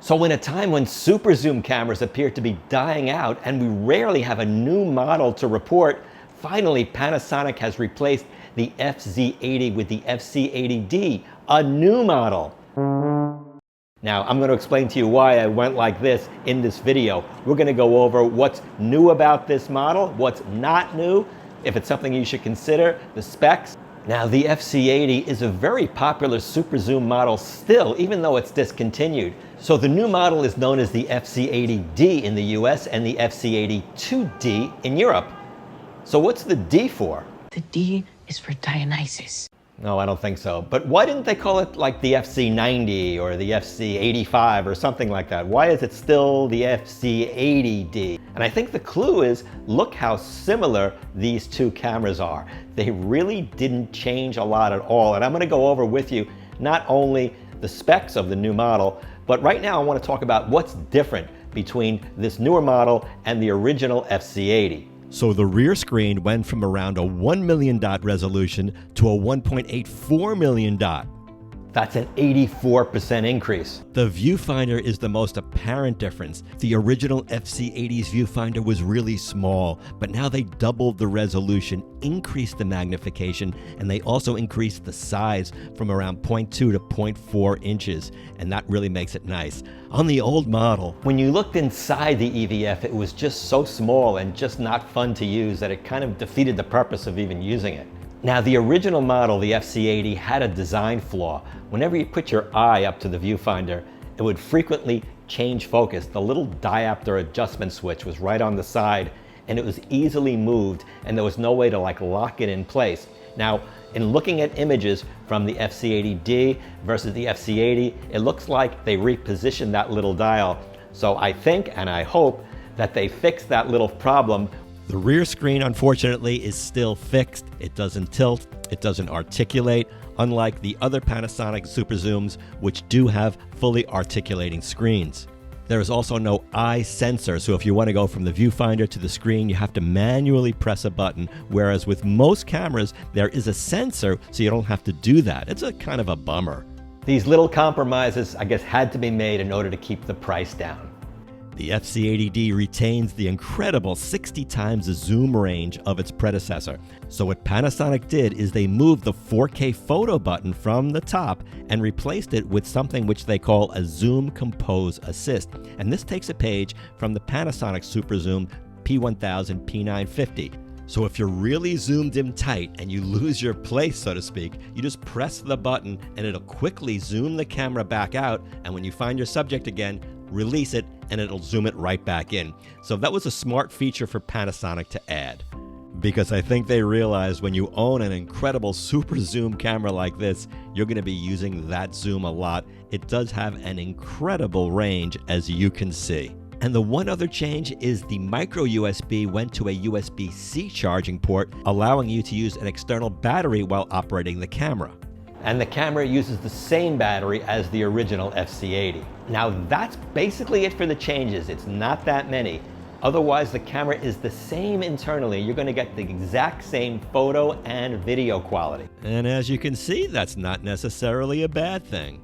So in a time when super zoom cameras appear to be dying out and we rarely have a new model to report, finally Panasonic has replaced the FZ80 with the FZ80D, a new model. Now, I'm going to explain to you why I went like this in this video. We're going to go over what's new about this model, what's not new, if it's something you should consider, the specs. Now, the FZ80 is a very popular super zoom model still, even though it's discontinued. So the new model is known as the FZ80D in the US and the FZ82D in Europe. So what's the D for? The D is for Dionysus. No, I don't think so. But why didn't they call it like the FZ90 or the FZ85 or something like that? Why is it still the FZ80D? And I think the clue is, look how similar these two cameras are. They really didn't change a lot at all. And I'm going to go over with you not only the specs of the new model, but right now I want to talk about what's different between this newer model and the original FZ80. So the rear screen went from around a 1 million dot resolution to a 1.84 million dot. That's an 84% increase. The viewfinder is the most apparent difference. The original FZ80's viewfinder was really small, but now they doubled the resolution, increased the magnification, and they also increased the size from around 0.2 to 0.4 inches, and that really makes it nice. On the old model, when you looked inside the EVF, it was just so small and just not fun to use that it kind of defeated the purpose of even using it. Now, the original model, the FZ80, had a design flaw. Whenever you put your eye up to the viewfinder, it would frequently change focus. The little diopter adjustment switch was right on the side, and it was easily moved, and there was no way to lock it in place. Now, in looking at images from the FZ80D versus the FZ80, it looks like they repositioned that little dial. So I think and I hope that they fixed that little problem. The rear screen, unfortunately, is still fixed. It doesn't tilt, it doesn't articulate, unlike the other Panasonic super zooms, which do have fully articulating screens. There is also no eye sensor, so if you want to go from the viewfinder to the screen, you have to manually press a button, whereas with most cameras, there is a sensor, so you don't have to do that. It's a kind of a bummer. These little compromises, I guess, had to be made in order to keep the price down. The FZ80D retains the incredible 60 times the zoom range of its predecessor. So what Panasonic did is they moved the 4K photo button from the top and replaced it with something which they call a Zoom Compose Assist. And this takes a page from the Panasonic Super Zoom P1000 P950. So if you're really zoomed in tight and you lose your place, so to speak, you just press the button and it'll quickly zoom the camera back out, and when you find your subject again, release it and it'll zoom it right back in. So that was a smart feature for Panasonic to add, because I think they realized when you own an incredible super zoom camera like this, you're going to be using that zoom a lot. It does have an incredible range, as you can see. And the one other change is the micro USB went to a USB-C charging port, allowing you to use an external battery while operating the camera. And the camera uses the same battery as the original FZ80. Now, that's basically it for the changes. It's not that many. Otherwise, the camera is the same internally. You're going to get the exact same photo and video quality. And as you can see, that's not necessarily a bad thing.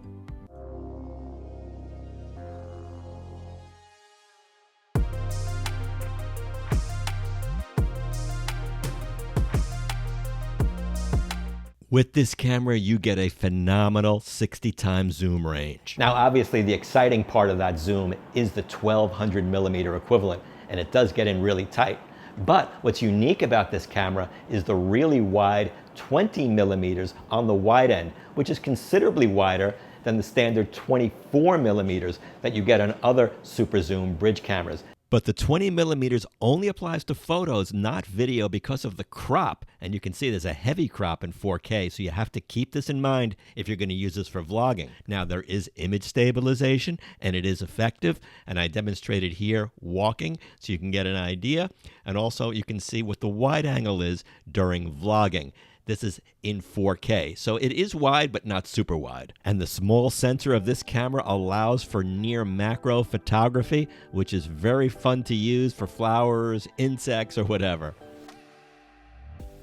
With this camera, you get a phenomenal 60 times zoom range. Now, obviously, the exciting part of that zoom is the 1200 millimeter equivalent, and it does get in really tight. But what's unique about this camera is the really wide 20 millimeters on the wide end, which is considerably wider than the standard 24 millimeters that you get on other super zoom bridge cameras. But the 20 millimeters only applies to photos, not video, because of the crop. And you can see there's a heavy crop in 4K, so you have to keep this in mind if you're going to use this for vlogging. Now, there is image stabilization, and it is effective. And I demonstrated here walking, so you can get an idea. And also, you can see what the wide angle is during vlogging. This is in 4K, so it is wide but not super wide. And the small sensor of this camera allows for near macro photography, which is very fun to use for flowers, insects, or whatever.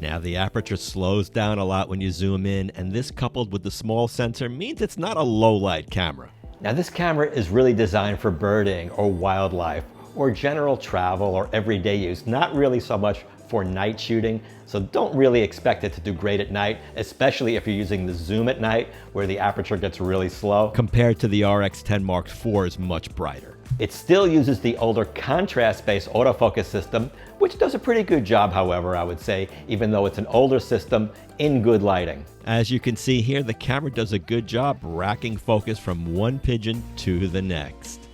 Now, the aperture slows down a lot when you zoom in, and this coupled with the small sensor means it's not a low light camera. Now this camera is really designed for birding or wildlife or general travel or everyday use, not really so much for night shooting. So don't really expect it to do great at night, especially if you're using the zoom at night where the aperture gets really slow. Compared to the RX10 Mark IV is much brighter. It still uses the older contrast-based autofocus system, which does a pretty good job, however, I would say, even though it's an older system in good lighting. As you can see here, the camera does a good job racking focus from one pigeon to the next.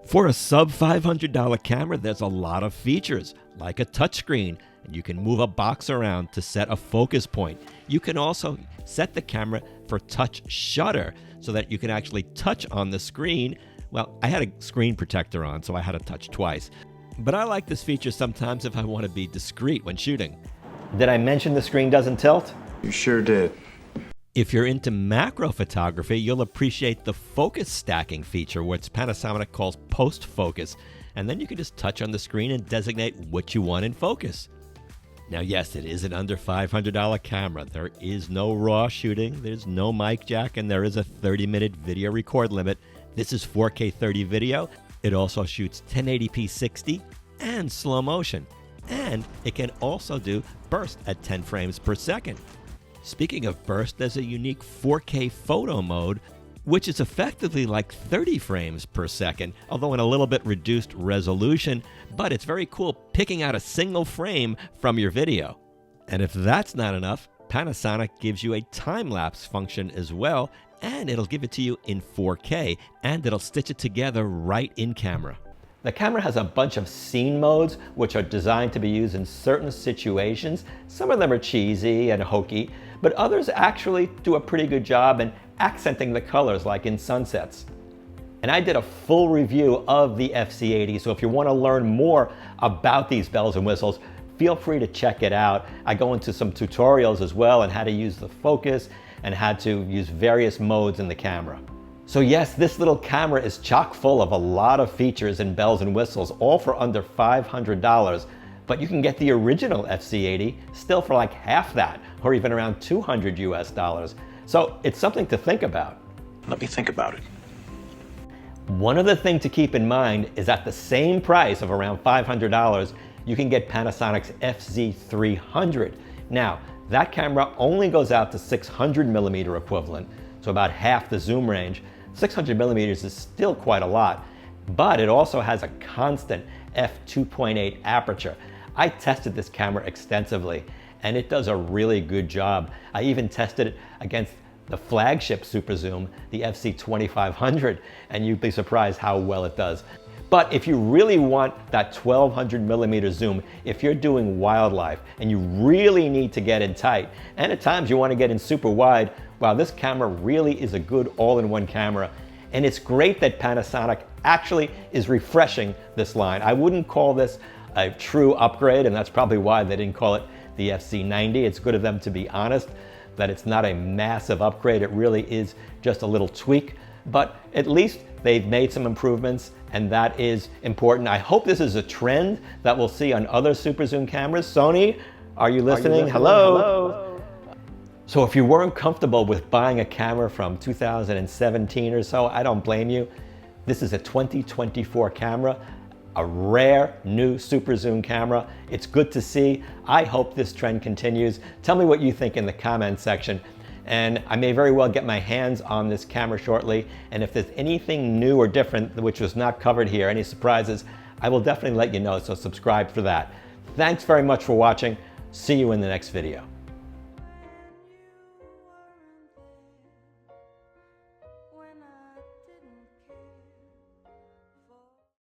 For a sub $500 camera, there's a lot of features, like a touchscreen, and you can move a box around to set a focus point. You can also set the camera for touch shutter so that you can actually touch on the screen. Well, I had a screen protector on, so I had to touch twice. But I like this feature sometimes if I want to be discreet when shooting. Did I mention the screen doesn't tilt? You sure did. If you're into macro photography, you'll appreciate the focus stacking feature, which Panasonic calls post focus, and then you can just touch on the screen and designate what you want in focus. Now, yes, it is an under $500 camera. There is no RAW shooting, there's no mic jack, and there is a 30-minute video record limit. This is 4K 30 video. It also shoots 1080p 60 and slow motion, and it can also do burst at 10 frames per second. Speaking of burst, there's a unique 4K photo mode, which is effectively like 30 frames per second, although in a little bit reduced resolution, but it's very cool picking out a single frame from your video. And if that's not enough, Panasonic gives you a time-lapse function as well, and it'll give it to you in 4K, and it'll stitch it together right in camera. The camera has a bunch of scene modes which are designed to be used in certain situations. Some of them are cheesy and hokey, but others actually do a pretty good job in accenting the colors, like in sunsets. And I did a full review of the FZ80, so if you want to learn more about these bells and whistles, feel free to check it out. I go into some tutorials as well on how to use the focus and how to use various modes in the camera. So yes, this little camera is chock full of a lot of features and bells and whistles, all for under $500, but you can get the original FZ80 still for like half that, or even around $200 US. So it's something to think about. Let me think about it. One other thing to keep in mind is at the same price of around $500, you can get Panasonic's FZ300. Now, that camera only goes out to 600mm equivalent, so about half the zoom range. 600mm is still quite a lot, but it also has a constant f2.8 aperture. I tested this camera extensively, and it does a really good job. I even tested it against the flagship super zoom, the FZ2500, and you'd be surprised how well it does. But if you really want that 1200mm zoom, if you're doing wildlife and you really need to get in tight, and at times you want to get in super wide, wow, this camera really is a good all-in-one camera. And it's great that Panasonic actually is refreshing this line. I wouldn't call this a true upgrade, and that's probably why they didn't call it the FZ90. It's good of them to be honest that it's not a massive upgrade. It really is just a little tweak, but at least they've made some improvements, and that is important. I hope this is a trend that we'll see on other super zoom cameras. Sony, are you listening? Hello? So if you weren't comfortable with buying a camera from 2017 or so, I don't blame you. This is a 2024 camera, a rare new super zoom camera. It's good to see. I hope this trend continues. Tell me what you think in the comment section. And I may very well get my hands on this camera shortly. And if there's anything new or different which was not covered here, any surprises, I will definitely let you know, so subscribe for that. Thanks very much for watching. See you in the next video.